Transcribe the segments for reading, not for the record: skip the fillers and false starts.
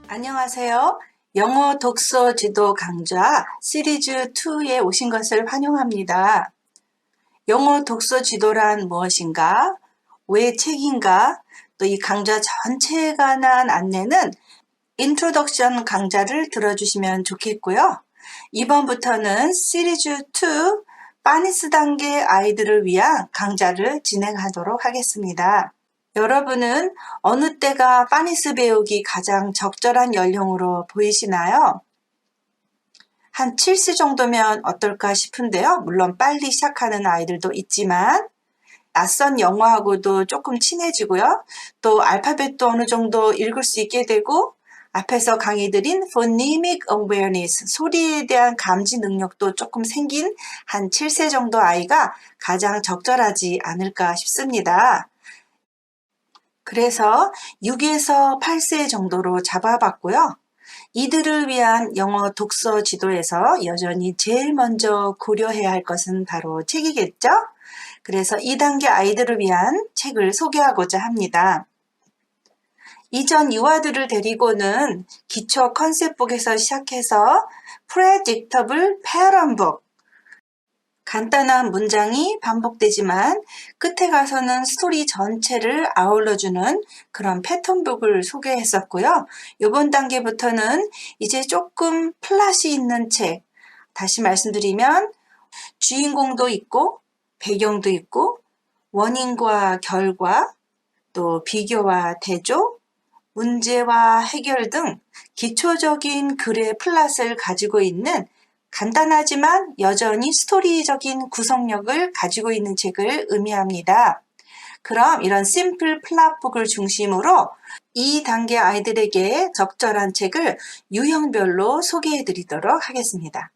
안녕하세요. 영어 독서 지도 강좌 시리즈 2에 오신 것을 환영합니다. 영어 독서 지도란 무엇인가? 왜 책인가? 또 이 강좌 전체에 관한 안내는 인트로덕션 강좌를 들어주시면 좋겠고요. 이번부터는 시리즈 2 파니스 단계 아이들을 위한 강좌를 진행하도록 하겠습니다. 여러분은 어느 때가 파니스 배우기 가장 적절한 연령으로 보이시나요? 한 7세 정도면 어떨까 싶은데요. 물론 빨리 시작하는 아이들도 있지만 낯선 영어하고도 조금 친해지고요. 또 알파벳도 어느 정도 읽을 수 있게 되고 앞에서 강의 드린 phonemic awareness, 소리에 대한 감지 능력도 조금 생긴 한 7세 정도 아이가 가장 적절하지 않을까 싶습니다. 그래서 6에서 8세 정도로 잡아봤고요. 이들을 위한 영어 독서 지도에서 여전히 제일 먼저 고려해야 할 것은 바로 책이겠죠? 그래서 2단계 아이들을 위한 책을 소개하고자 합니다. 이전 유아들을 데리고는 기초 컨셉북에서 시작해서 Predictable Pattern Book, 간단한 문장이 반복되지만 끝에 가서는 스토리 전체를 아울러주는 그런 패턴북을 소개했었고요. 이번 단계부터는 이제 조금 플롯이 있는 책, 다시 말씀드리면 주인공도 있고 배경도 있고 원인과 결과, 또 비교와 대조, 문제와 해결 등 기초적인 글의 플롯을 가지고 있는 간단하지만 여전히 스토리적인 구성력을 가지고 있는 책을 의미합니다. 그럼 이런 심플 플랫북을 중심으로 2단계 아이들에게 적절한 책을 유형별로 소개해 드리도록 하겠습니다.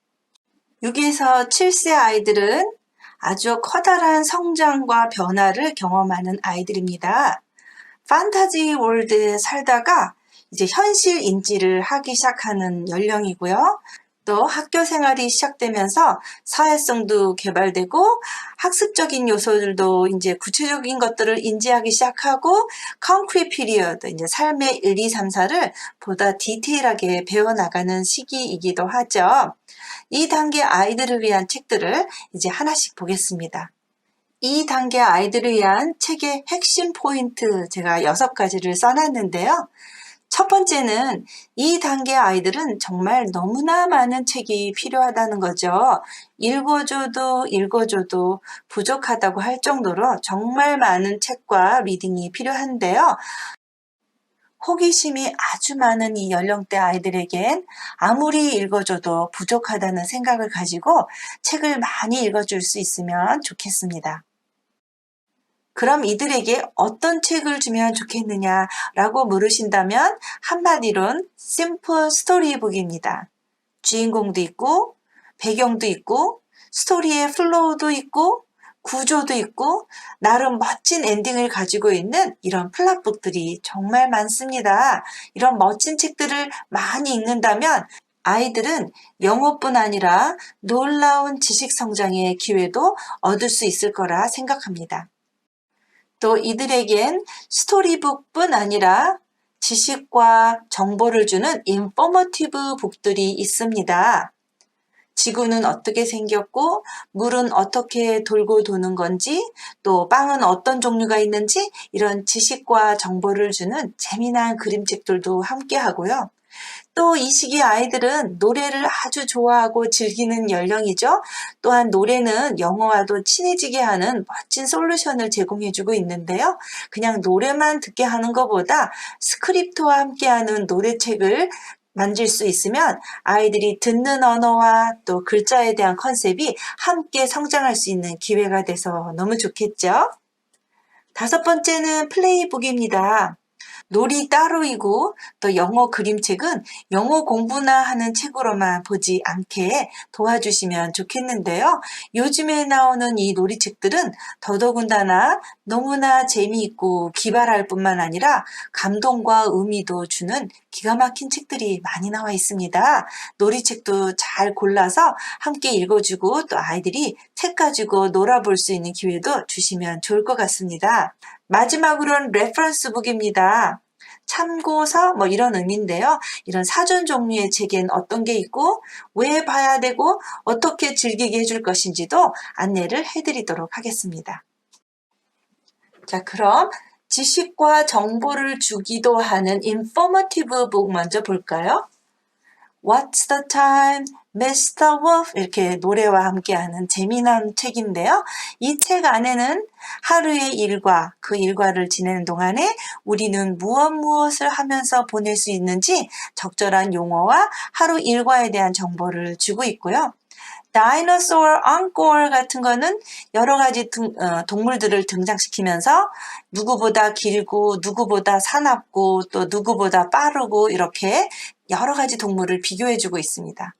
6에서 7세 아이들은 아주 커다란 성장과 변화를 경험하는 아이들입니다. 판타지 월드에 살다가 이제 현실 인지를 하기 시작하는 연령이고요. 또 학교 생활이 시작되면서 사회성도 개발되고 학습적인 요소들도 이제 구체적인 것들을 인지하기 시작하고 concrete period, 이제 삶의 1, 2, 3, 4를 보다 디테일하게 배워나가는 시기이기도 하죠. 이 단계 아이들을 위한 책들을 이제 하나씩 보겠습니다. 이 단계 아이들을 위한 책의 핵심 포인트 제가 6가지를 써놨는데요. 첫 번째는 이 단계 아이들은 정말 너무나 많은 책이 필요하다는 거죠. 읽어줘도 부족하다고 할 정도로 정말 많은 책과 리딩이 필요한데요. 호기심이 아주 많은 이 연령대 아이들에겐 아무리 읽어줘도 부족하다는 생각을 가지고 책을 많이 읽어줄 수 있으면 좋겠습니다. 그럼 이들에게 어떤 책을 주면 좋겠느냐라고 물으신다면 한마디로는 심플 스토리북입니다. 주인공도 있고 배경도 있고 스토리의 플로우도 있고 구조도 있고 나름 멋진 엔딩을 가지고 있는 이런 플랫북들이 정말 많습니다. 이런 멋진 책들을 많이 읽는다면 아이들은 영어뿐 아니라 놀라운 지식 성장의 기회도 얻을 수 있을 거라 생각합니다. 또 이들에겐 스토리북뿐 아니라 지식과 정보를 주는 인포머티브 북들이 있습니다. 지구는 어떻게 생겼고 물은 어떻게 돌고 도는 건지 또 빵은 어떤 종류가 있는지 이런 지식과 정보를 주는 재미난 그림책들도 함께 하고요. 또 이 시기 아이들은 노래를 아주 좋아하고 즐기는 연령이죠. 또한 노래는 영어와도 친해지게 하는 멋진 솔루션을 제공해주고 있는데요. 그냥 노래만 듣게 하는 것보다 스크립트와 함께하는 노래책을 만질 수 있으면 아이들이 듣는 언어와 또 글자에 대한 컨셉이 함께 성장할 수 있는 기회가 돼서 너무 좋겠죠. 5번째는 플레이북입니다. 놀이 따로이고 또 영어 그림책은 영어 공부나 하는 책으로만 보지 않게 도와주시면 좋겠는데요. 요즘에 나오는 이 놀이책들은 더더군다나 너무나 재미있고 기발할 뿐만 아니라 감동과 의미도 주는 기가 막힌 책들이 많이 나와 있습니다. 놀이책도 잘 골라서 함께 읽어주고 또 아이들이 책 가지고 놀아볼 수 있는 기회도 주시면 좋을 것 같습니다. 마지막으로는 레퍼런스 북입니다. 참고서 뭐 이런 의미인데요. 이런 사전 종류의 책엔 어떤 게 있고 왜 봐야 되고 어떻게 즐기게 해줄 것인지도 안내를 해드리도록 하겠습니다. 자, 그럼 지식과 정보를 주기도 하는 informative book 먼저 볼까요? What's the time? Mr. Wolf 이렇게 노래와 함께하는 재미난 책인데요. 이 책 안에는 하루의 일과 그 일과를 지내는 동안에 우리는 무엇을 하면서 보낼 수 있는지 적절한 용어와 하루 일과에 대한 정보를 주고 있고요. 다이너소어, 앙코어 같은 거는 여러 가지 동물들을 등장시키면서 누구보다 길고 누구보다 사납고 또 누구보다 빠르고 이렇게 여러 가지 동물을 비교해주고 있습니다.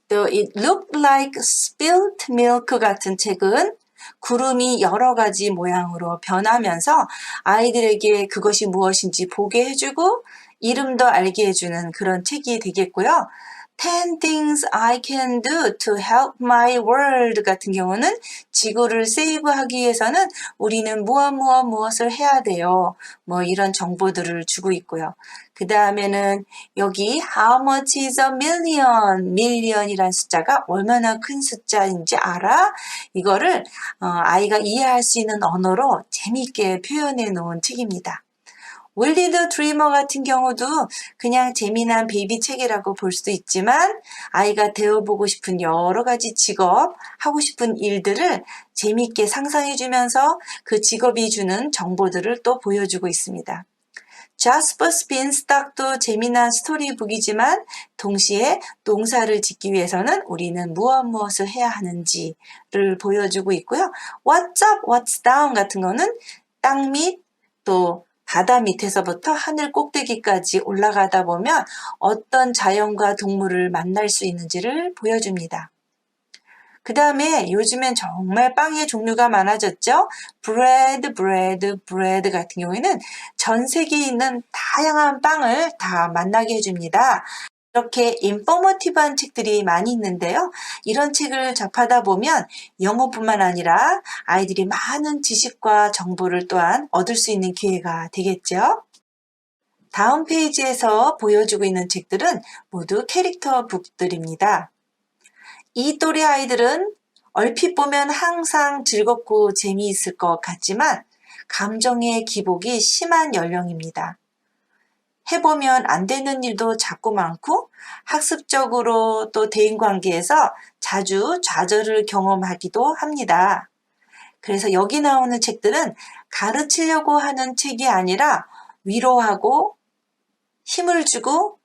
또 It Looked Like Spilt Milk 같은 책은 구름이 여러 가지 모양으로 변하면서 아이들에게 그것이 무엇인지 보게 해주고 이름도 알게 해주는 그런 책이 되겠고요. 10 Things I Can Do to Help My World 같은 경우는 지구를 세이브하기 위해서는 우리는 무엇을 해야 돼요. 뭐 이런 정보들을 주고 있고요. 그 다음에는 여기 How much is a million? million이란 숫자가 얼마나 큰 숫자인지 알아? 이거를 아이가 이해할 수 있는 언어로 재미있게 표현해 놓은 책입니다. 윌리 더 드리머 같은 경우도 그냥 재미난 베이비 책이라고 볼 수도 있지만 아이가 되어보고 싶은 여러 가지 직업, 하고 싶은 일들을 재미있게 상상해주면서 그 직업이 주는 정보들을 또 보여주고 있습니다. 자스퍼스 빈스탁도 재미난 스토리북이지만 동시에 농사를 짓기 위해서는 우리는 무엇을 해야 하는지를 보여주고 있고요. What's up, what's down 같은 거는 땅 밑 또 바다 밑에서부터 하늘 꼭대기까지 올라가다 보면 어떤 자연과 동물을 만날 수 있는지를 보여줍니다. 그 다음에 요즘엔 정말 빵의 종류가 많아졌죠. 브레드 같은 경우에는 전 세계에 있는 다양한 빵을 다 만나게 해줍니다. 이렇게 인포머티브한 책들이 많이 있는데요. 이런 책을 접하다 보면 영어뿐만 아니라 아이들이 많은 지식과 정보를 또한 얻을 수 있는 기회가 되겠죠. 다음 페이지에서 보여주고 있는 책들은 모두 캐릭터 북들입니다. 이 또래 아이들은 얼핏 보면 항상 즐겁고 재미있을 것 같지만 감정의 기복이 심한 연령입니다. 해보면 안 되는 일도 자꾸 많고 학습적으로 또 대인관계에서 자주 좌절을 경험하기도 합니다. 그래서 여기 나오는 책들은 가르치려고 하는 책이 아니라 위로하고 힘을 주고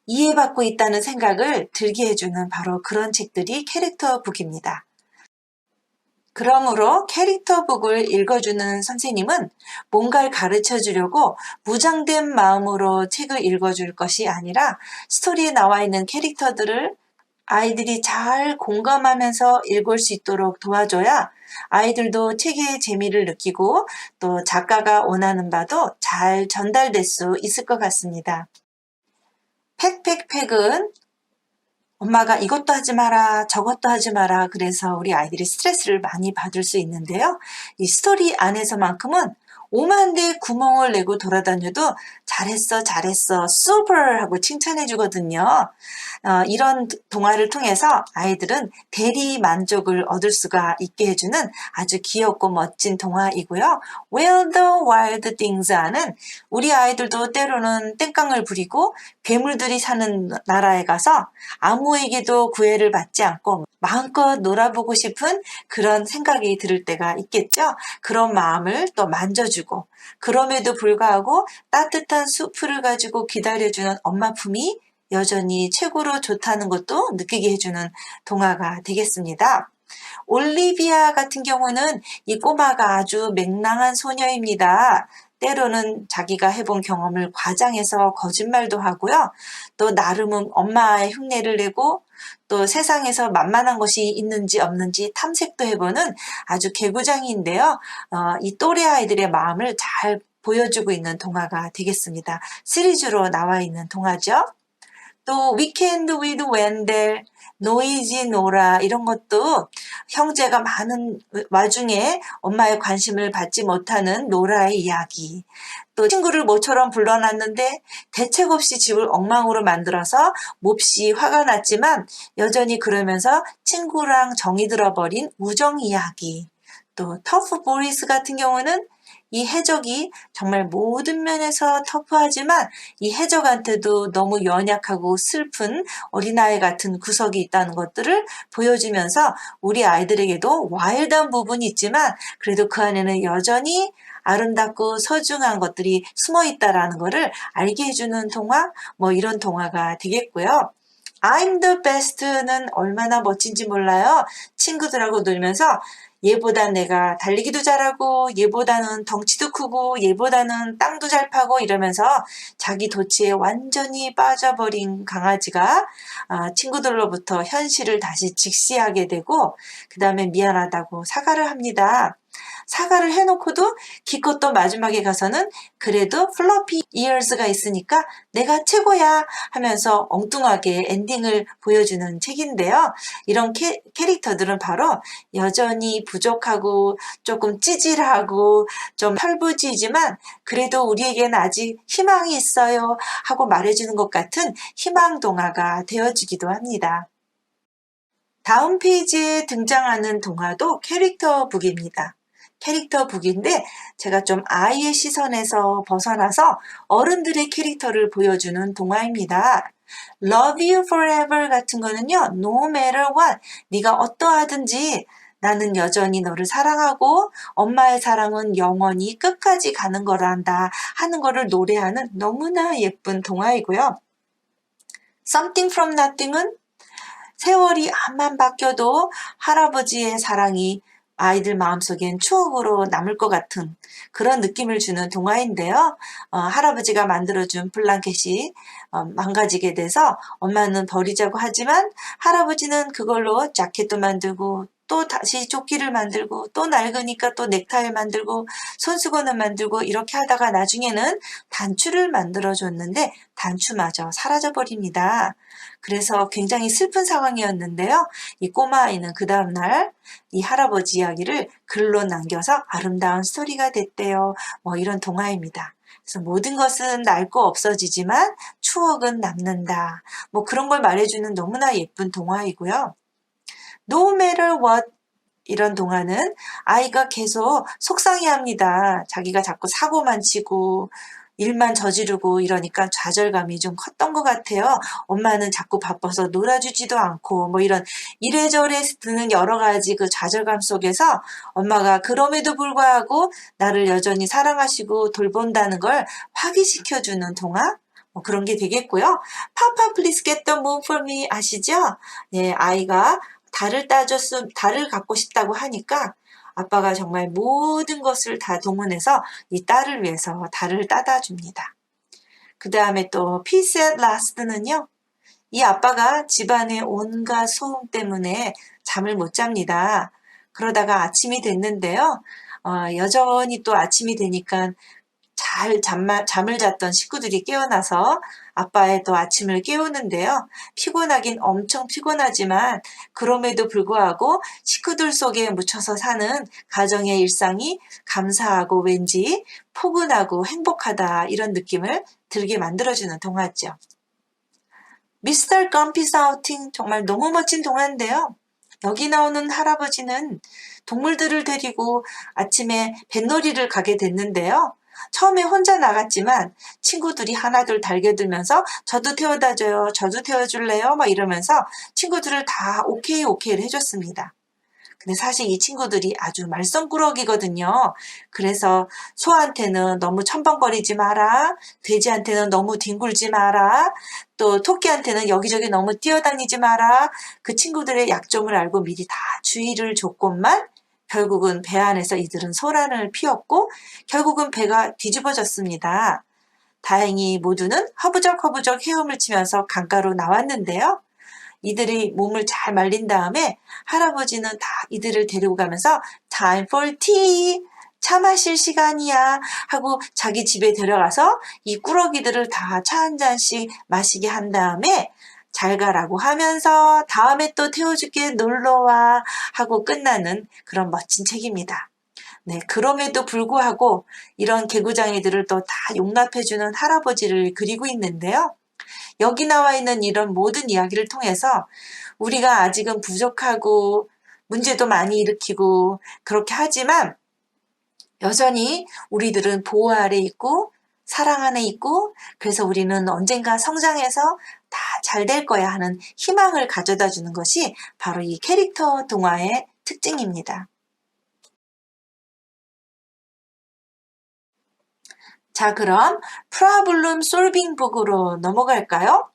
이해받고 있다는 생각을 들게 해주는 바로 그런 책들이 캐릭터북입니다. 그러므로 캐릭터북을 읽어주는 선생님은 뭔가를 가르쳐 주려고 무장된 마음으로 책을 읽어줄 것이 아니라 스토리에 나와 있는 캐릭터들을 아이들이 잘 공감하면서 읽을 수 있도록 도와줘야 아이들도 책의 재미를 느끼고 또 작가가 원하는 바도 잘 전달될 수 있을 것 같습니다. 팩은 엄마가 이것도 하지 마라, 저것도 하지 마라. 그래서 우리 아이들이 스트레스를 많이 받을 수 있는데요. 이 스토리 안에서만큼은 오만대 구멍을 내고 돌아다녀도 잘했어, 슈퍼 하고 칭찬해 주거든요. 이런 동화를 통해서 아이들은 대리 만족을 얻을 수가 있게 해주는 아주 귀엽고 멋진 동화이고요. Where the Wild Things Are는 우리 아이들도 때로는 땡깡을 부리고 괴물들이 사는 나라에 가서 아무에게도 구애를 받지 않고 마음껏 놀아보고 싶은 그런 생각이 들 때가 있겠죠. 그런 마음을 또 만져주고 그럼에도 불구하고 따뜻한 수프를 가지고 기다려주는 엄마 품이 여전히 최고로 좋다는 것도 느끼게 해주는 동화가 되겠습니다. 올리비아 같은 경우는 이 꼬마가 아주 맹랑한 소녀입니다. 때로는 자기가 해본 경험을 과장해서 거짓말도 하고요. 또 나름은 엄마의 흉내를 내고 또 세상에서 만만한 것이 있는지 없는지 탐색도 해보는 아주 개구장이인데요. 이 또래 아이들의 마음을 잘 보여주고 있는 동화가 되겠습니다. 시리즈로 나와 있는 동화죠. 또 위켄드 위드 웬델, 노이지 노라 이런 것도 형제가 많은 와중에 엄마의 관심을 받지 못하는 노라의 이야기. 또 친구를 모처럼 불러놨는데 대책 없이 집을 엉망으로 만들어서 몹시 화가 났지만 여전히 그러면서 친구랑 정이 들어버린 우정 이야기. 또 터프 보리스 같은 경우는 이 해적이 정말 모든 면에서 터프하지만 이 해적한테도 너무 연약하고 슬픈 어린아이 같은 구석이 있다는 것들을 보여주면서 우리 아이들에게도 와일드한 부분이 있지만 그래도 그 안에는 여전히 아름답고 소중한 것들이 숨어 있다라는 것을 알게 해주는 동화, 뭐 이런 동화가 되겠고요. I'm the best는 얼마나 멋진지 몰라요. 친구들하고 놀면서 얘보다 내가 달리기도 잘하고 얘보다는 덩치도 크고 얘보다는 땅도 잘 파고 이러면서 자기 도취에 완전히 빠져버린 강아지가 친구들로부터 현실을 다시 직시하게 되고 그 다음에 미안하다고 사과를 합니다. 사과를 해놓고도 기껏 또 마지막에 가서는 그래도 플로피 이어스가 있으니까 내가 최고야 하면서 엉뚱하게 엔딩을 보여주는 책인데요. 이런 캐릭터들은 바로 여전히 부족하고 조금 찌질하고 좀 털부지지만 그래도 우리에게는 아직 희망이 있어요 하고 말해주는 것 같은 희망 동화가 되어주기도 합니다. 다음 페이지에 등장하는 동화도 캐릭터 북입니다. 캐릭터 북인데 제가 좀 아이의 시선에서 벗어나서 어른들의 캐릭터를 보여주는 동화입니다. Love you forever 같은 거는요. No matter what, 네가 어떠하든지 나는 여전히 너를 사랑하고 엄마의 사랑은 영원히 끝까지 가는 거란다 하는 거를 노래하는 너무나 예쁜 동화이고요. Something from nothing은 세월이 암만 바뀌어도 할아버지의 사랑이 아이들 마음속엔 추억으로 남을 것 같은 그런 느낌을 주는 동화인데요. 할아버지가 만들어준 블랑켓이 망가지게 돼서 엄마는 버리자고 하지만 할아버지는 그걸로 자켓도 만들고 또 다시 조끼를 만들고 또 낡으니까 또 넥타이 만들고 손수건을 만들고 이렇게 하다가 나중에는 단추를 만들어줬는데 단추마저 사라져버립니다. 그래서 굉장히 슬픈 상황이었는데요. 이 꼬마 아이는 그 다음날 이 할아버지 이야기를 글로 남겨서 아름다운 스토리가 됐대요. 뭐 이런 동화입니다. 그래서 모든 것은 낡고 없어지지만 추억은 남는다. 뭐 그런 걸 말해주는 너무나 예쁜 동화이고요. No matter what 이런 동화는 아이가 계속 속상해합니다. 자기가 자꾸 사고만 치고 일만 저지르고 이러니까 좌절감이 좀 컸던 것 같아요. 엄마는 자꾸 바빠서 놀아주지도 않고 뭐 이런 이래저래 드는 여러 가지 그 좌절감 속에서 엄마가 그럼에도 불구하고 나를 여전히 사랑하시고 돌본다는 걸 확인시켜주는 동화? 뭐 그런 게 되겠고요. Papa, please get the moon for me 아시죠? 네, 아이가 달을 갖고 싶다고 하니까 아빠가 정말 모든 것을 다 동원해서 이 딸을 위해서 달을 따다 줍니다. 그 다음에 또 Peace at Last는요. 이 아빠가 집안의 온갖 소음 때문에 잠을 못 잡니다. 그러다가 아침이 됐는데요. 여전히 또 아침이 되니까 잠을 잤던 식구들이 깨어나서 아빠의 또 아침을 깨우는데요. 피곤하긴 엄청 피곤하지만 그럼에도 불구하고 식구들 속에 묻혀서 사는 가정의 일상이 감사하고 왠지 포근하고 행복하다 이런 느낌을 들게 만들어주는 동화죠. 미스터 검피스 아우팅 정말 너무 멋진 동화인데요. 여기 나오는 할아버지는 동물들을 데리고 아침에 뱃놀이를 가게 됐는데요. 처음에 혼자 나갔지만 친구들이 하나둘 달겨들면서 저도 태워다줘요. 저도 태워줄래요? 막 이러면서 친구들을 다 오케이를 해줬습니다. 근데 사실 이 친구들이 아주 말썽꾸러기거든요. 그래서 소한테는 너무 첨벙거리지 마라. 돼지한테는 너무 뒹굴지 마라. 또 토끼한테는 여기저기 너무 뛰어다니지 마라. 그 친구들의 약점을 알고 미리 다 주의를 줬건만 결국은 배 안에서 이들은 소란을 피웠고 결국은 배가 뒤집어졌습니다. 다행히 모두는 허부적 헤엄을 치면서 강가로 나왔는데요. 이들이 몸을 잘 말린 다음에 할아버지는 다 이들을 데리고 가면서 time for tea, 차 마실 시간이야 하고 자기 집에 들어가서 이 꾸러기들을 다 차 한 잔씩 마시게 한 다음에 잘 가라고 하면서 다음에 또 태워줄게 놀러와 하고 끝나는 그런 멋진 책입니다. 네, 그럼에도 불구하고 이런 개구장이들을 또 다 용납해주는 할아버지를 그리고 있는데요. 여기 나와 있는 이런 모든 이야기를 통해서 우리가 아직은 부족하고 문제도 많이 일으키고 그렇게 하지만 여전히 우리들은 보호 아래 있고 사랑 안에 있고 그래서 우리는 언젠가 성장해서 다 잘 될 거야 하는 희망을 가져다 주는 것이 바로 이 캐릭터 동화의 특징입니다. 자, 그럼 프로블럼 솔빙 북으로 넘어갈까요?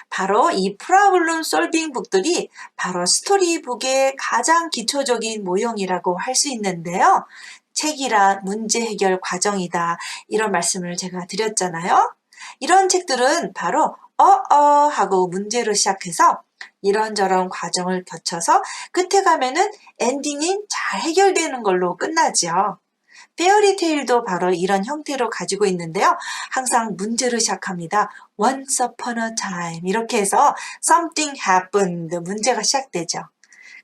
바로 이 프로블럼 솔빙 북들이 바로 스토리북의 가장 기초적인 모형이라고 할 수 있는데요. 책이란 문제 해결 과정이다. 이런 말씀을 제가 드렸잖아요. 이런 책들은 바로 하고 문제로 시작해서 이런저런 과정을 거쳐서 끝에 가면은 엔딩이 잘 해결되는 걸로 끝나죠. 페어리테일도 바로 이런 형태로 가지고 있는데요. 항상 문제로 시작합니다. Once upon a time 이렇게 해서 something happened 문제가 시작되죠.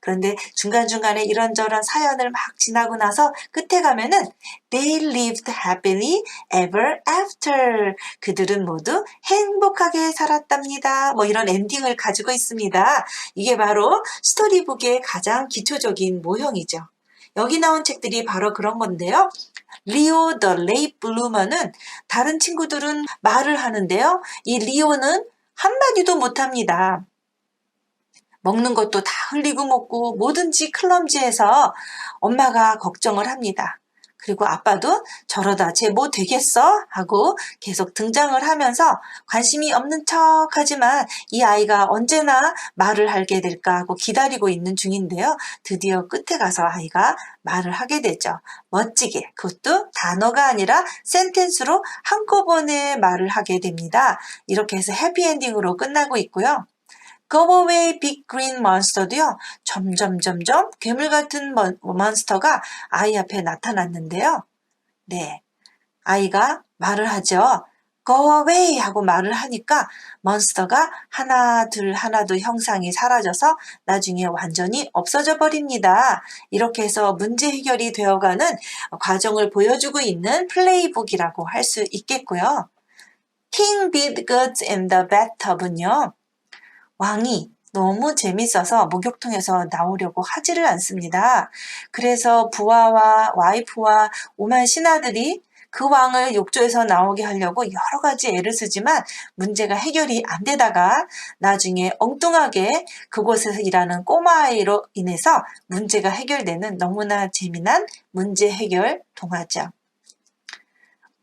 그런데 중간중간에 이런저런 사연을 막 지나고 나서 끝에 가면은 They lived happily ever after 그들은 모두 행복하게 살았답니다. 뭐 이런 엔딩을 가지고 있습니다. 이게 바로 스토리북의 가장 기초적인 모형이죠. 여기 나온 책들이 바로 그런 건데요. 리오 더 레이트 블루머는 다른 친구들은 말을 하는데요. 이 리오는 한마디도 못합니다. 먹는 것도 다 흘리고 먹고 뭐든지 클럼지해서 엄마가 걱정을 합니다. 그리고 아빠도 저러다 쟤 뭐 되겠어? 하고 계속 등장을 하면서 관심이 없는 척 하지만 이 아이가 언제나 말을 하게 될까 하고 기다리고 있는 중인데요. 드디어 끝에 가서 아이가 말을 하게 되죠. 멋지게 그것도 단어가 아니라 센텐스로 한꺼번에 말을 하게 됩니다. 이렇게 해서 해피엔딩으로 끝나고 있고요. Go Away Big Green Monster도요. 점점 괴물 같은 몬스터가 아이 앞에 나타났는데요. 네, 아이가 말을 하죠. Go away 하고 말을 하니까 몬스터가 하나 둘 형상이 사라져서 나중에 완전히 없어져 버립니다. 이렇게 해서 문제 해결이 되어가는 과정을 보여주고 있는 플레이북이라고 할 수 있겠고요. King beat Gods in the bathtub은요. 왕이 너무 재밌어서 목욕통에서 나오려고 하지를 않습니다. 그래서 부하와 와이프와 오만 신하들이 그 왕을 욕조에서 나오게 하려고 여러 가지 애를 쓰지만 문제가 해결이 안 되다가 나중에 엉뚱하게 그곳에서 일하는 꼬마아이로 인해서 문제가 해결되는 너무나 재미난 문제 해결 동화죠.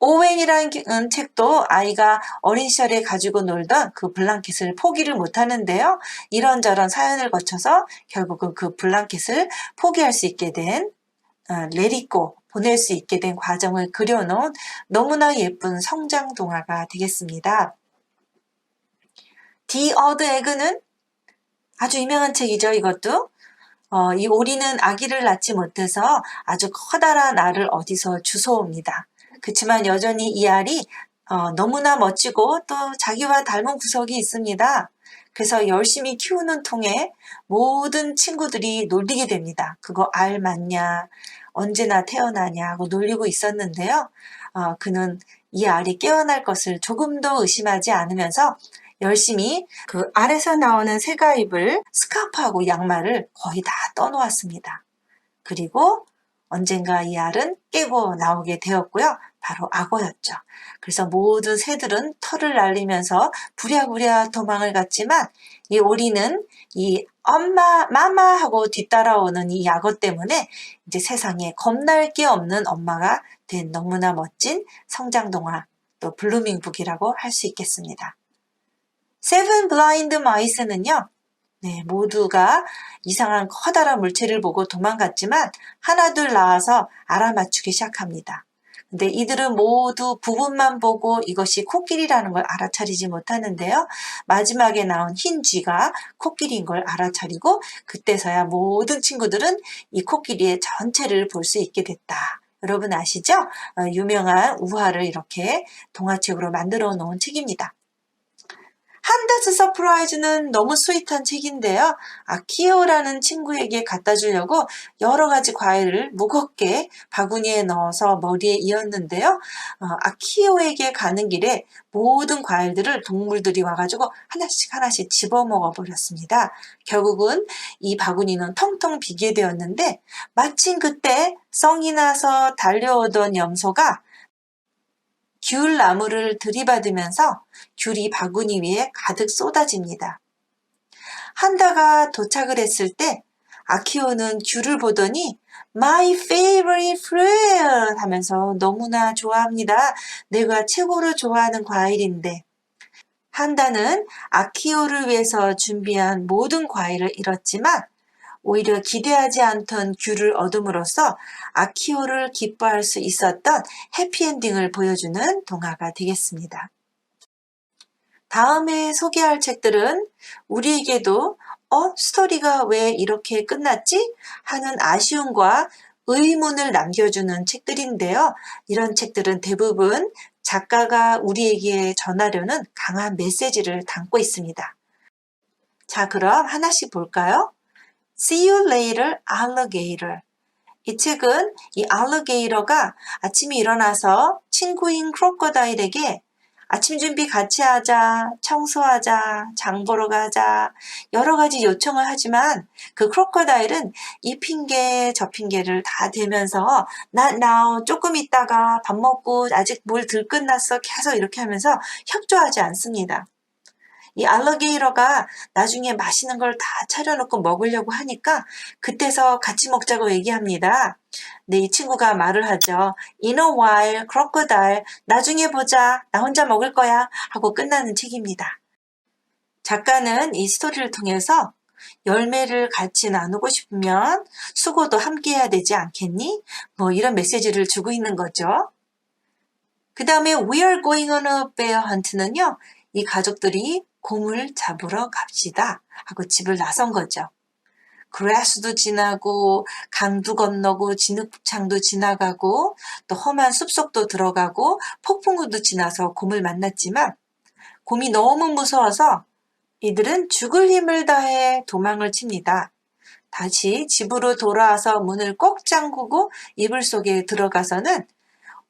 오웬이라는 책도 아이가 어린 시절에 가지고 놀던 그 블랑켓을 포기를 못하는데요. 이런저런 사연을 거쳐서 결국은 그 블랑켓을 포기할 수 있게 된 레리꼬 보낼 수 있게 된 과정을 그려놓은 너무나 예쁜 성장 동화가 되겠습니다. 디 어드 에그는 아주 유명한 책이죠. 이것도. 이 오리는 아기를 낳지 못해서 아주 커다란 알을 어디서 주워옵니다. 그렇지만 여전히 이 알이 너무나 멋지고 또 자기와 닮은 구석이 있습니다. 그래서 열심히 키우는 통에 모든 친구들이 놀리게 됩니다. 그거 알 맞냐? 언제나 태어나냐? 하고 놀리고 있었는데요. 그는 이 알이 깨어날 것을 조금도 의심하지 않으면서 열심히 그 알에서 나오는 새가 입을 스카프하고 양말을 거의 다 떠놓았습니다. 그리고 언젠가 이 알은 깨고 나오게 되었고요. 바로 악어였죠. 그래서 모든 새들은 털을 날리면서 부랴부랴 도망을 갔지만 이 오리는 이 엄마, 마마 하고 뒤따라오는 이 악어 때문에 이제 세상에 겁날 게 없는 엄마가 된 너무나 멋진 성장동화 또 블루밍북이라고 할 수 있겠습니다. 세븐 블라인드 마이스는요. 네, 모두가 이상한 커다란 물체를 보고 도망갔지만 하나둘 나와서 알아맞추기 시작합니다. 근데 이들은 모두 부분만 보고 이것이 코끼리라는 걸 알아차리지 못하는데요. 마지막에 나온 흰 쥐가 코끼리인 걸 알아차리고 그때서야 모든 친구들은 이 코끼리의 전체를 볼 수 있게 됐다. 여러분 아시죠? 유명한 우화를 이렇게 동화책으로 만들어 놓은 책입니다. 한다스 서프라이즈는 너무 스윗한 책인데요. 아키오라는 친구에게 갖다 주려고 여러 가지 과일을 무겁게 바구니에 넣어서 머리에 이었는데요. 아키오에게 가는 길에 모든 과일들을 동물들이 와가지고 하나씩 하나씩 집어먹어 버렸습니다. 결국은 이 바구니는 텅텅 비게 되었는데 마침 그때 성이 나서 달려오던 염소가 귤 나무를 들이받으면서 귤이 바구니 위에 가득 쏟아집니다. 한다가 도착을 했을 때 아키오는 귤을 보더니 My favorite fruit 하면서 너무나 좋아합니다. 내가 최고로 좋아하는 과일인데. 한다는 아키오를 위해서 준비한 모든 과일을 잃었지만 오히려 기대하지 않던 귤을 얻음으로써 아키오를 기뻐할 수 있었던 해피엔딩을 보여주는 동화가 되겠습니다. 다음에 소개할 책들은 우리에게도 스토리가 왜 이렇게 끝났지? 하는 아쉬움과 의문을 남겨주는 책들인데요. 이런 책들은 대부분 작가가 우리에게 전하려는 강한 메시지를 담고 있습니다. 자, 그럼 하나씩 볼까요? See you later, alligator. 이 책은 이 알리게이터가 아침에 일어나서 친구인 크로커다일에게 아침 준비 같이 하자, 청소하자, 장 보러 가자 여러 가지 요청을 하지만 그 크로커다일은 이 핑계 저 핑계를 다 대면서 Not now, 조금 있다가 밥 먹고 아직 뭘 덜 끝났어 계속 이렇게 하면서 협조하지 않습니다. 이 알리게이터가 나중에 맛있는 걸 다 차려놓고 먹으려고 하니까 그때서 같이 먹자고 얘기합니다. 네, 이 친구가 말을 하죠. In a while, crocodile, 나중에 보자, 나 혼자 먹을 거야 하고 끝나는 책입니다. 작가는 이 스토리를 통해서 열매를 같이 나누고 싶으면 수고도 함께 해야 되지 않겠니? 뭐 이런 메시지를 주고 있는 거죠. 그 다음에 We are going on a bear hunt는요. 이 가족들이 곰을 잡으러 갑시다 하고 집을 나선 거죠. 그라스도 지나고 강도 건너고 진흙창도 지나가고 또 험한 숲속도 들어가고 폭풍우도 지나서 곰을 만났지만 곰이 너무 무서워서 이들은 죽을 힘을 다해 도망을 칩니다. 다시 집으로 돌아와서 문을 꼭 잠그고 이불 속에 들어가서는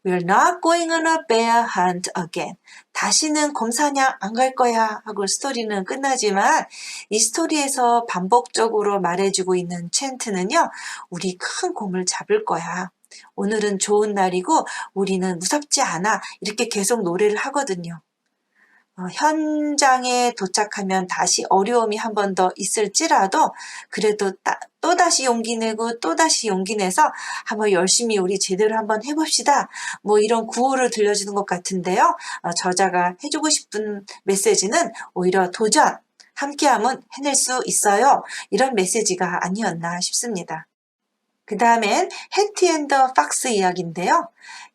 We're not going on a bear hunt again. 다시는 곰 사냥 안 갈 거야 하고 스토리는 끝나지만 이 스토리에서 반복적으로 말해주고 있는 챈트는요. 우리 큰 곰을 잡을 거야. 오늘은 좋은 날이고 우리는 무섭지 않아. 이렇게 계속 노래를 하거든요. 현장에 도착하면 다시 어려움이 한 번 더 있을지라도 그래도 또다시 용기 내고 또다시 용기 내서 한번 열심히 우리 제대로 한번 해봅시다. 뭐 이런 구호를 들려주는 것 같은데요. 저자가 해주고 싶은 메시지는 오히려 도전, 함께하면 해낼 수 있어요. 이런 메시지가 아니었나 싶습니다. 그 다음엔 해티 앤 더 팍스 이야기인데요.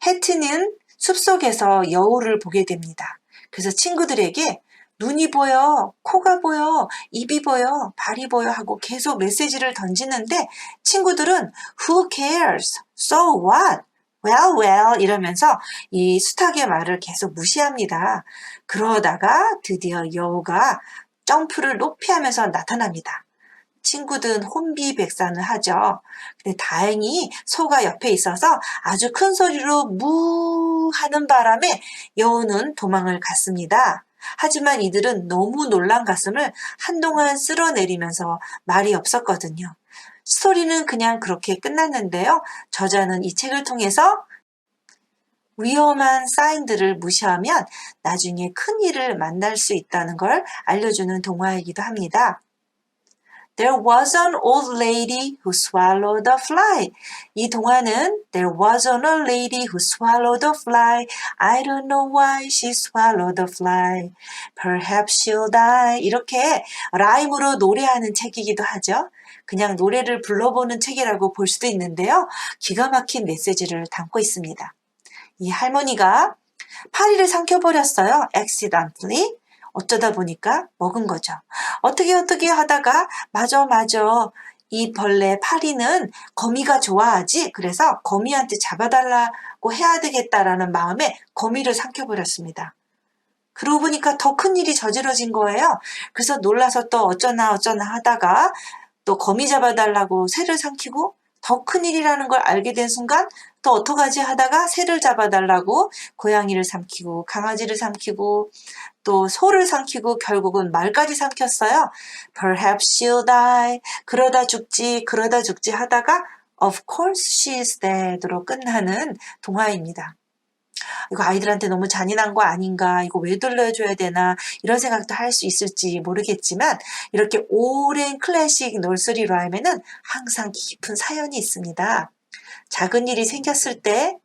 해티는 숲속에서 여우를 보게 됩니다. 그래서 친구들에게 눈이 보여, 코가 보여, 입이 보여, 발이 보여 하고 계속 메시지를 던지는데 친구들은 Who cares? So what? Well, well 이러면서 이 수탉의 말을 계속 무시합니다. 그러다가 드디어 여우가 점프를 높이 하면서 나타납니다. 친구들은 혼비백산을 하죠. 근데 다행히 소가 옆에 있어서 아주 큰 소리로 무 하는 바람에 여우는 도망을 갔습니다. 하지만 이들은 너무 놀란 가슴을 한동안 쓸어내리면서 말이 없었거든요. 스토리는 그냥 그렇게 끝났는데요. 저자는 이 책을 통해서 위험한 사인들을 무시하면 나중에 큰일을 만날 수 있다는 걸 알려주는 동화이기도 합니다. There was an old lady who swallowed a fly. 이 동화는 There was an old lady who swallowed a fly. I don't know why she swallowed a fly. Perhaps she'll die. 이렇게 라임으로 노래하는 책이기도 하죠. 그냥 노래를 불러보는 책이라고 볼 수도 있는데요. 기가 막힌 메시지를 담고 있습니다. 이 할머니가 파리를 삼켜버렸어요. accidentally. 어쩌다 보니까 먹은 거죠. 어떻게 하다가 맞아 이 벌레 파리는 거미가 좋아하지, 그래서 거미한테 잡아달라고 해야 되겠다라는 마음에 거미를 삼켜버렸습니다. 그러고 보니까 더 큰 일이 저질러진 거예요. 그래서 놀라서 또 어쩌나 하다가 또 거미 잡아달라고 새를 삼키고, 더 큰일이라는 걸 알게 된 순간 또 어떡하지 하다가 새를 잡아달라고 고양이를 삼키고 강아지를 삼키고 또 소를 삼키고 결국은 말까지 삼켰어요. Perhaps she'll die. 그러다 죽지 하다가 Of course she's dead로 끝나는 동화입니다. 이거 아이들한테 너무 잔인한 거 아닌가, 이거 왜 들려줘야 되나 이런 생각도 할 수 있을지 모르겠지만 이렇게 오랜 클래식 널서리 라임에는 항상 깊은 사연이 있습니다. 작은 일이 생겼을 때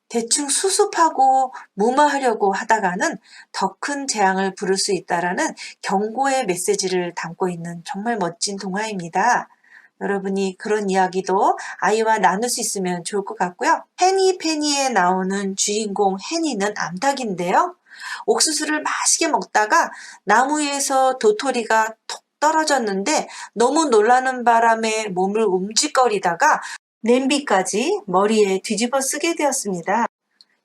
대충 수습하고 무마하려고 하다가는 더 큰 재앙을 부를 수 있다라는 경고의 메시지를 담고 있는 정말 멋진 동화입니다. 여러분이 그런 이야기도 아이와 나눌 수 있으면 좋을 것 같고요. 해니 페니에 나오는 주인공 해니는 암탉인데요. 옥수수를 맛있게 먹다가 나무 위에서 도토리가 톡 떨어졌는데 너무 놀라는 바람에 몸을 움찔거리다가 냄비까지 머리에 뒤집어 쓰게 되었습니다.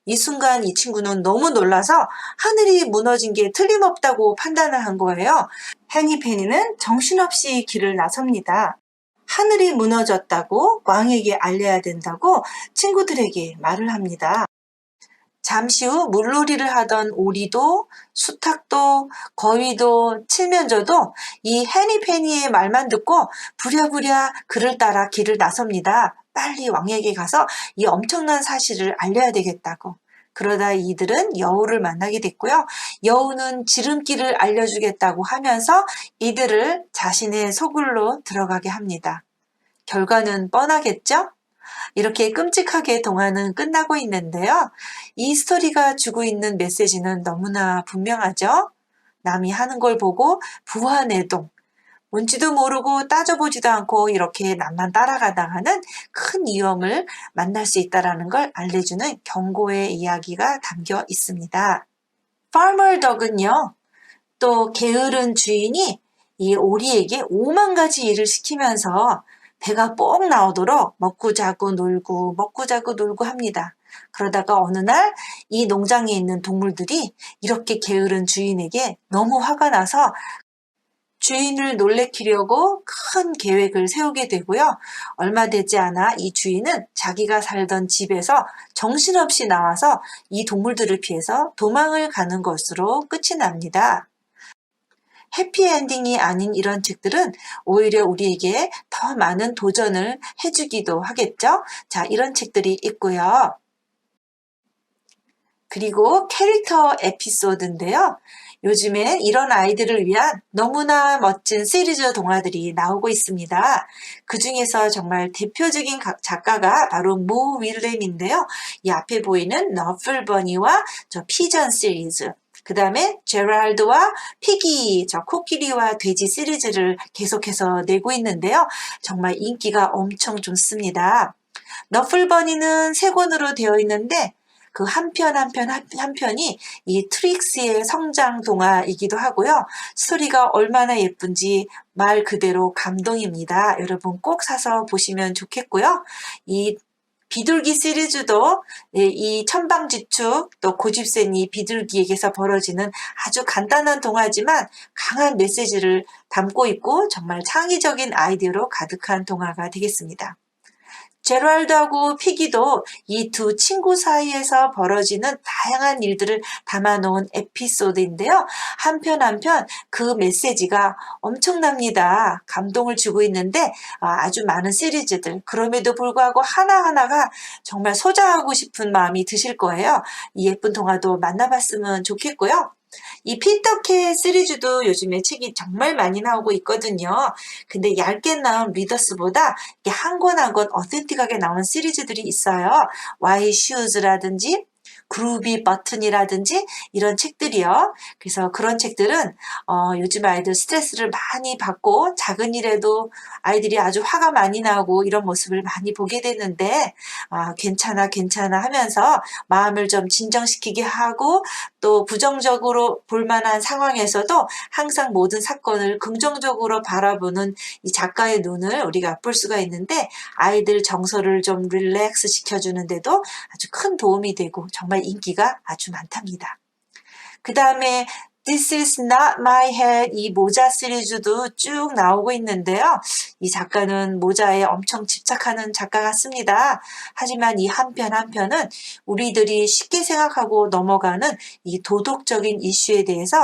이 순간 이 친구는 너무 놀라서 하늘이 무너진 게 틀림없다고 판단을 한 거예요. 해니 페니는 정신없이 길을 나섭니다. 하늘이 무너졌다고 왕에게 알려야 된다고 친구들에게 말을 합니다. 잠시 후 물놀이를 하던 오리도 수탉도 거위도 칠면조도 이 해니페니의 말만 듣고 부랴부랴 그를 따라 길을 나섭니다. 빨리 왕에게 가서 이 엄청난 사실을 알려야 되겠다고. 그러다 이들은 여우를 만나게 됐고요. 여우는 지름길을 알려주겠다고 하면서 이들을 자신의 소굴로 들어가게 합니다. 결과는 뻔하겠죠? 이렇게 끔찍하게 동화는 끝나고 있는데요. 이 스토리가 주고 있는 메시지는 너무나 분명하죠. 남이 하는 걸 보고 부화내동, 뭔지도 모르고 따져보지도 않고 이렇게 남만 따라가다가는 큰 위험을 만날 수 있다는 걸 알려주는 경고의 이야기가 담겨 있습니다. Farmer Dog은요, 또 게으른 주인이 이 오리에게 5만 가지 일을 시키면서 배가 뽕 나오도록 먹고 자고 놀고 합니다. 그러다가 어느 날 이 농장에 있는 동물들이 이렇게 게으른 주인에게 너무 화가 나서 주인을 놀래키려고 큰 계획을 세우게 되고요. 얼마 되지 않아 이 주인은 자기가 살던 집에서 정신없이 나와서 이 동물들을 피해서 도망을 가는 것으로 끝이 납니다. 해피엔딩이 아닌 이런 책들은 오히려 우리에게 더 많은 도전을 해주기도 하겠죠. 자, 이런 책들이 있고요. 그리고 캐릭터 에피소드인데요. 요즘엔 이런 아이들을 위한 너무나 멋진 시리즈 동화들이 나오고 있습니다. 그 중에서 정말 대표적인 작가가 바로 모 윌렘인데요. 이 앞에 보이는 너플버니와 저 피전 시리즈, 그 다음에 제랄드와 피기, 저 코끼리와 돼지 시리즈를 계속해서 내고 있는데요. 정말 인기가 엄청 좋습니다. 너플버니는 3권으로 되어 있는데 그 한 편이 이 트릭스의 성장 동화이기도 하고요. 스토리가 얼마나 예쁜지 말 그대로 감동입니다. 여러분 꼭 사서 보시면 좋겠고요. 이 비둘기 시리즈도 이 천방지축 또 고집센 이 비둘기에게서 벌어지는 아주 간단한 동화지만 강한 메시지를 담고 있고 정말 창의적인 아이디어로 가득한 동화가 되겠습니다. 제랄드하고 피기도 이 두 친구 사이에서 벌어지는 다양한 일들을 담아놓은 에피소드인데요. 한편 그 메시지가 엄청납니다. 감동을 주고 있는데 아주 많은 시리즈들, 그럼에도 불구하고 하나하나가 정말 소장하고 싶은 마음이 드실 거예요. 이 예쁜 동화도 만나봤으면 좋겠고요. 이 피터캣 시리즈도 요즘에 책이 정말 많이 나오고 있거든요. 근데 얇게 나온 리더스보다 한 권 한 권 어센틱하게 나온 시리즈들이 있어요. 와이 슈즈라든지 그루비 버튼이라든지 이런 책들이요. 그래서 그런 책들은 요즘 아이들 스트레스를 많이 받고 작은 일에도 아이들이 아주 화가 많이 나고 이런 모습을 많이 보게 되는데 괜찮아 괜찮아 하면서 마음을 좀 진정시키게 하고 또 부정적으로 볼 만한 상황에서도 항상 모든 사건을 긍정적으로 바라보는 이 작가의 눈을 우리가 볼 수가 있는데 아이들 정서를 좀 릴렉스 시켜주는데도 아주 큰 도움이 되고 정말 인기가 아주 많답니다. 그 다음에 This is not my head 이 모자 시리즈도 쭉 나오고 있는데요. 이 작가는 모자에 엄청 집착하는 작가 같습니다. 하지만 이 한편 한편은 우리들이 쉽게 생각하고 넘어가는 이 도덕적인 이슈에 대해서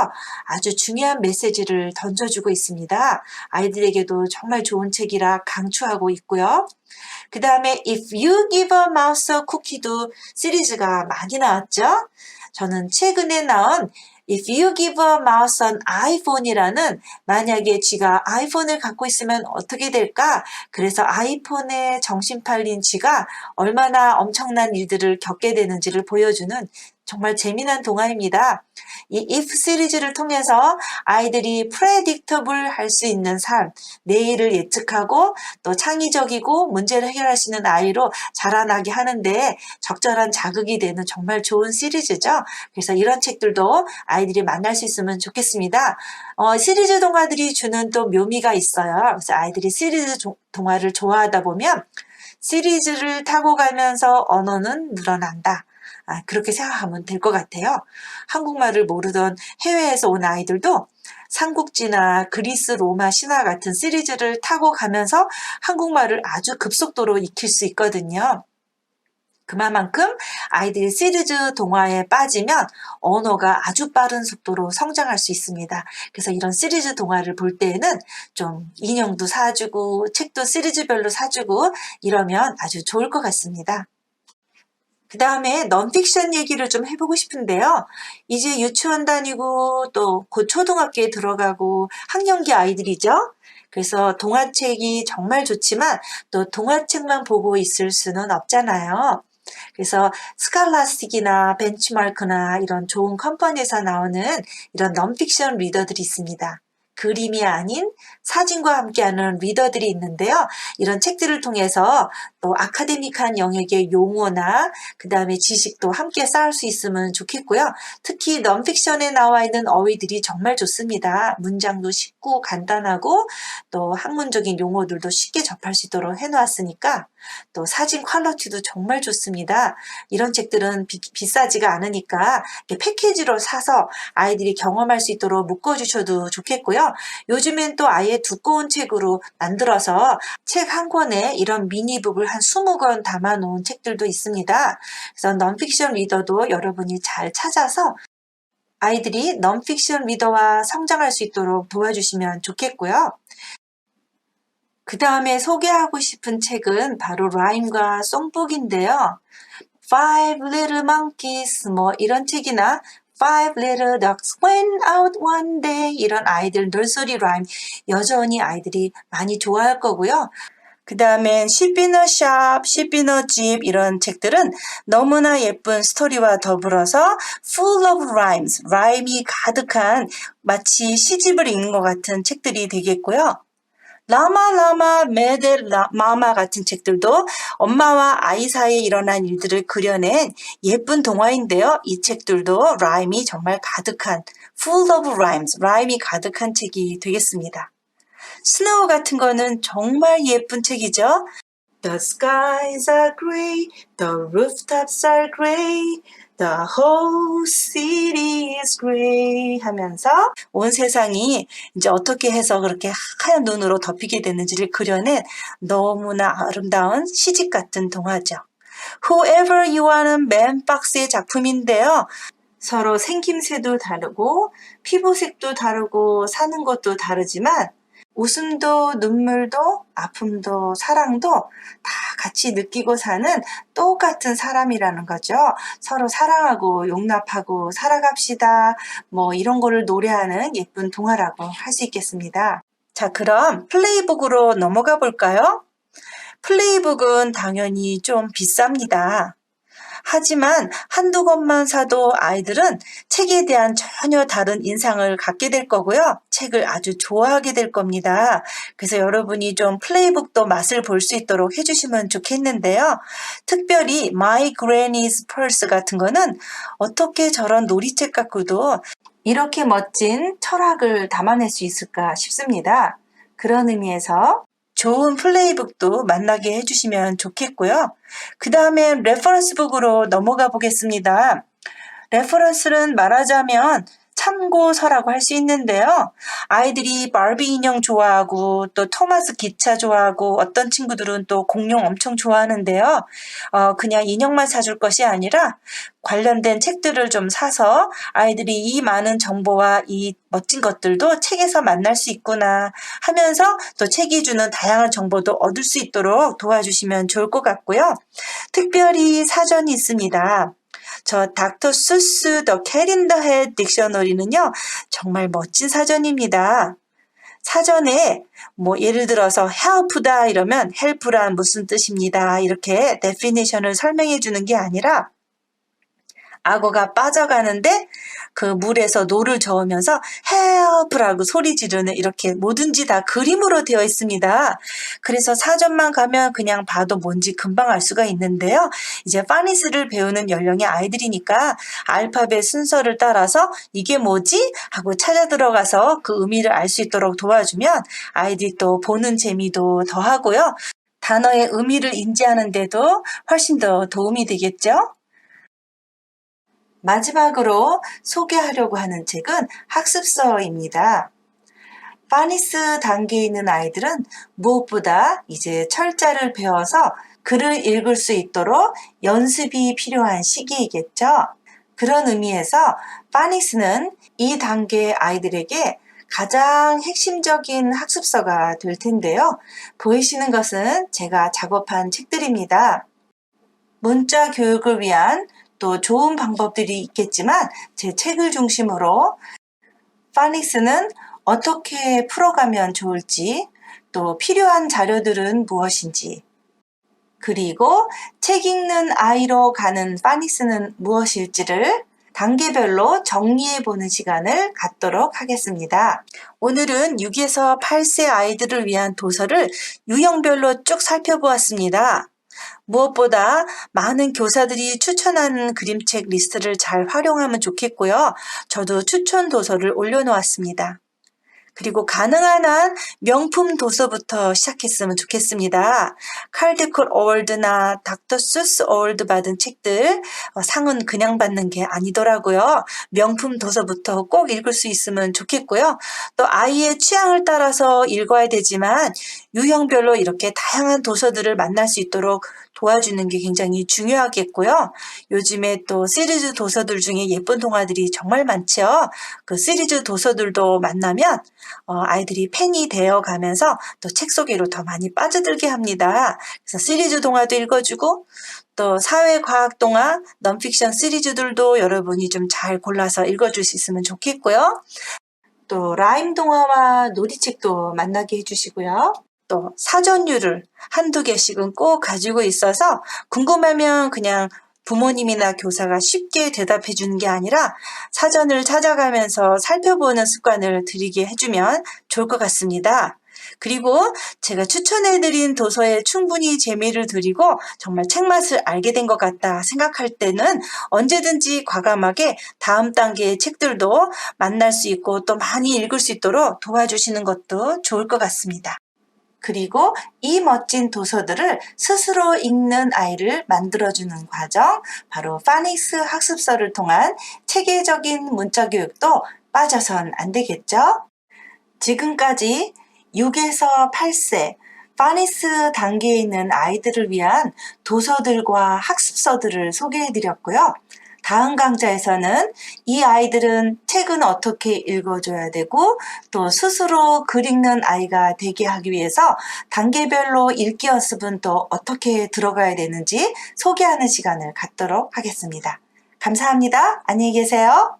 아주 중요한 메시지를 던져주고 있습니다. 아이들에게도 정말 좋은 책이라 강추하고 있고요. 그 다음에 If You Give a Mouse a Cookie도 시리즈가 많이 나왔죠. 저는 최근에 나온 If you give a mouse an iPhone이라는 만약에 쥐가 아이폰을 갖고 있으면 어떻게 될까? 그래서 아이폰에 정신 팔린 쥐가 얼마나 엄청난 일들을 겪게 되는지를 보여주는 정말 재미난 동화입니다. 이 if 시리즈를 통해서 아이들이 predictable 할 수 있는 삶, 내일을 예측하고 또 창의적이고 문제를 해결할 수 있는 아이로 자라나게 하는데 적절한 자극이 되는 정말 좋은 시리즈죠. 그래서 이런 책들도 아이들이 만날 수 있으면 좋겠습니다. 시리즈 동화들이 주는 또 묘미가 있어요. 그래서 아이들이 시리즈 동화를 좋아하다 보면 시리즈를 타고 가면서 언어는 늘어난다. 그렇게 생각하면 될 것 같아요. 한국말을 모르던 해외에서 온 아이들도 삼국지나 그리스 로마 신화 같은 시리즈를 타고 가면서 한국말을 아주 급속도로 익힐 수 있거든요. 그만큼 아이들이 시리즈 동화에 빠지면 언어가 아주 빠른 속도로 성장할 수 있습니다. 그래서 이런 시리즈 동화를 볼 때에는 좀 인형도 사주고 책도 시리즈별로 사주고 이러면 아주 좋을 것 같습니다. 그 다음에 넌픽션 얘기를 좀 해보고 싶은데요. 이제 유치원 다니고 또 곧 초등학교에 들어가고 학년기 아이들이죠. 그래서 동화책이 정말 좋지만 또 동화책만 보고 있을 수는 없잖아요. 그래서 스칼라스틱이나 벤치마크나 이런 좋은 컴퍼니에서 나오는 이런 넌픽션 리더들이 있습니다. 그림이 아닌 사진과 함께하는 리더들이 있는데요. 이런 책들을 통해서 또 아카데믹한 영역의 용어나 그 다음에 지식도 함께 쌓을 수 있으면 좋겠고요. 특히 넌픽션에 나와 있는 어휘들이 정말 좋습니다. 문장도 쉽고 간단하고 또 학문적인 용어들도 쉽게 접할 수 있도록 해놓았으니까 또 사진 퀄리티도 정말 좋습니다. 이런 책들은 비싸지가 않으니까 패키지로 사서 아이들이 경험할 수 있도록 묶어주셔도 좋겠고요. 요즘엔 또 아예 두꺼운 책으로 만들어서 책 한 권에 이런 미니북을 한 20권 담아놓은 책들도 있습니다. 그래서 넌픽션 리더도 여러분이 잘 찾아서 아이들이 넌픽션 리더와 성장할 수 있도록 도와주시면 좋겠고요. 그 다음에 소개하고 싶은 책은 바로 라임과 송북인데요. Five Little Monkeys 뭐 이런 책이나 Five Little Ducks Went Out One Day 이런 아이들 널서리 라임 여전히 아이들이 많이 좋아할 거고요. 그 다음엔 Sheep in a Shop, Sheep in a Jeep 이런 책들은 너무나 예쁜 스토리와 더불어서 full of rhymes, 라임이 가득한 마치 시집을 읽는 것 같은 책들이 되겠고요. 라마 라마 메델 마마 같은 책들도 엄마와 아이 사이에 일어난 일들을 그려낸 예쁜 동화인데요. 이 책들도 라임이 정말 가득한 full of rhymes, 라임이 가득한 책이 되겠습니다. 스노우 같은 거는 정말 예쁜 책이죠. The skies are gray, the rooftops are gray, the whole city is gray 하면서 온 세상이 이제 어떻게 해서 그렇게 하얀 눈으로 덮이게 됐는지를 그려낸 너무나 아름다운 시집 같은 동화죠. Whoever You Are는 맨박스의 작품인데요. 서로 생김새도 다르고 피부색도 다르고 사는 것도 다르지만 웃음도 눈물도 아픔도 사랑도 다 같이 느끼고 사는 똑같은 사람이라는 거죠. 서로 사랑하고 용납하고 살아갑시다. 뭐 이런 거를 노래하는 예쁜 동화라고 할 수 있겠습니다. 자, 그럼 플레이북으로 넘어가 볼까요? 플레이북은 당연히 좀 비쌉니다. 하지만 한두 권만 사도 아이들은 책에 대한 전혀 다른 인상을 갖게 될 거고요. 책을 아주 좋아하게 될 겁니다. 그래서 여러분이 좀 플레이북도 맛을 볼 수 있도록 해주시면 좋겠는데요. 특별히 My Granny's Purse 같은 거는 어떻게 저런 놀이책 갖고도 이렇게 멋진 철학을 담아낼 수 있을까 싶습니다. 그런 의미에서 좋은 플레이북도 만나게 해주시면 좋겠고요. 그 다음에 레퍼런스북으로 넘어가 보겠습니다. 레퍼런스는 말하자면 참고서라고 할 수 있는데요. 아이들이 바비 인형 좋아하고 또 토마스 기차 좋아하고 어떤 친구들은 또 공룡 엄청 좋아하는데요. 그냥 인형만 사줄 것이 아니라 관련된 책들을 좀 사서 아이들이 이 많은 정보와 이 멋진 것들도 책에서 만날 수 있구나 하면서 또 책이 주는 다양한 정보도 얻을 수 있도록 도와주시면 좋을 것 같고요. 특별히 사전이 있습니다. 저 닥터 수스 더 캣 인 더 헤드 딕셔너리는요. 정말 멋진 사전입니다. 사전에 뭐 예를 들어서 help다 이러면 help란 무슨 뜻입니다. 이렇게 definition을 설명해 주는 게 아니라 악어가 빠져가는데 그 물에서 노를 저으면서 help라고 소리 지르는 이렇게 뭐든지 다 그림으로 되어 있습니다. 그래서 사전만 가면 그냥 봐도 뭔지 금방 알 수가 있는데요. 이제 파니스를 배우는 연령의 아이들이니까 알파벳 순서를 따라서 이게 뭐지? 하고 찾아 들어가서 그 의미를 알 수 있도록 도와주면 아이들이 또 보는 재미도 더하고요. 단어의 의미를 인지하는 데도 훨씬 더 도움이 되겠죠? 마지막으로 소개하려고 하는 책은 학습서입니다. 파니스 단계에 있는 아이들은 무엇보다 이제 철자를 배워서 글을 읽을 수 있도록 연습이 필요한 시기이겠죠. 그런 의미에서 파니스는 이 단계의 아이들에게 가장 핵심적인 학습서가 될 텐데요. 보이시는 것은 제가 작업한 책들입니다. 문자 교육을 위한 또 좋은 방법들이 있겠지만 제 책을 중심으로 파닉스는 어떻게 풀어가면 좋을지, 또 필요한 자료들은 무엇인지, 그리고 책 읽는 아이로 가는 파닉스는 무엇일지를 단계별로 정리해보는 시간을 갖도록 하겠습니다. 오늘은 6에서 8세 아이들을 위한 도서를 유형별로 쭉 살펴보았습니다. 무엇보다 많은 교사들이 추천하는 그림책 리스트를 잘 활용하면 좋겠고요. 저도 추천 도서를 올려놓았습니다. 그리고 가능한 한 명품 도서부터 시작했으면 좋겠습니다. 칼드콜 어워드나 닥터 수스 어워드 받은 책들 상은 그냥 받는 게 아니더라고요. 명품 도서부터 꼭 읽을 수 있으면 좋겠고요. 또 아이의 취향을 따라서 읽어야 되지만 유형별로 이렇게 다양한 도서들을 만날 수 있도록 도와주는 게 굉장히 중요하겠고요. 요즘에 또 시리즈 도서들 중에 예쁜 동화들이 정말 많죠. 그 시리즈 도서들도 만나면 아이들이 팬이 되어가면서 또 책 속으로 더 많이 빠져들게 합니다. 그래서 시리즈 동화도 읽어주고 또 사회과학 동화, 넌픽션 시리즈들도 여러분이 좀 잘 골라서 읽어줄 수 있으면 좋겠고요. 또 라임 동화와 놀이책도 만나게 해주시고요. 또 사전류를 한두 개씩은 꼭 가지고 있어서 궁금하면 그냥 부모님이나 교사가 쉽게 대답해 주는 게 아니라 사전을 찾아가면서 살펴보는 습관을 들이게 해주면 좋을 것 같습니다. 그리고 제가 추천해드린 도서에 충분히 재미를 드리고 정말 책맛을 알게 된 것 같다 생각할 때는 언제든지 과감하게 다음 단계의 책들도 만날 수 있고 또 많이 읽을 수 있도록 도와주시는 것도 좋을 것 같습니다. 그리고 이 멋진 도서들을 스스로 읽는 아이를 만들어주는 과정, 바로 파닉스 학습서를 통한 체계적인 문자 교육도 빠져선 안 되겠죠? 지금까지 6에서 8세 파닉스 단계에 있는 아이들을 위한 도서들과 학습서들을 소개해드렸고요. 다음 강좌에서는 이 아이들은 책은 어떻게 읽어줘야 되고 또 스스로 글 읽는 아이가 되게 하기 위해서 단계별로 읽기 연습은 또 어떻게 들어가야 되는지 소개하는 시간을 갖도록 하겠습니다. 감사합니다. 안녕히 계세요.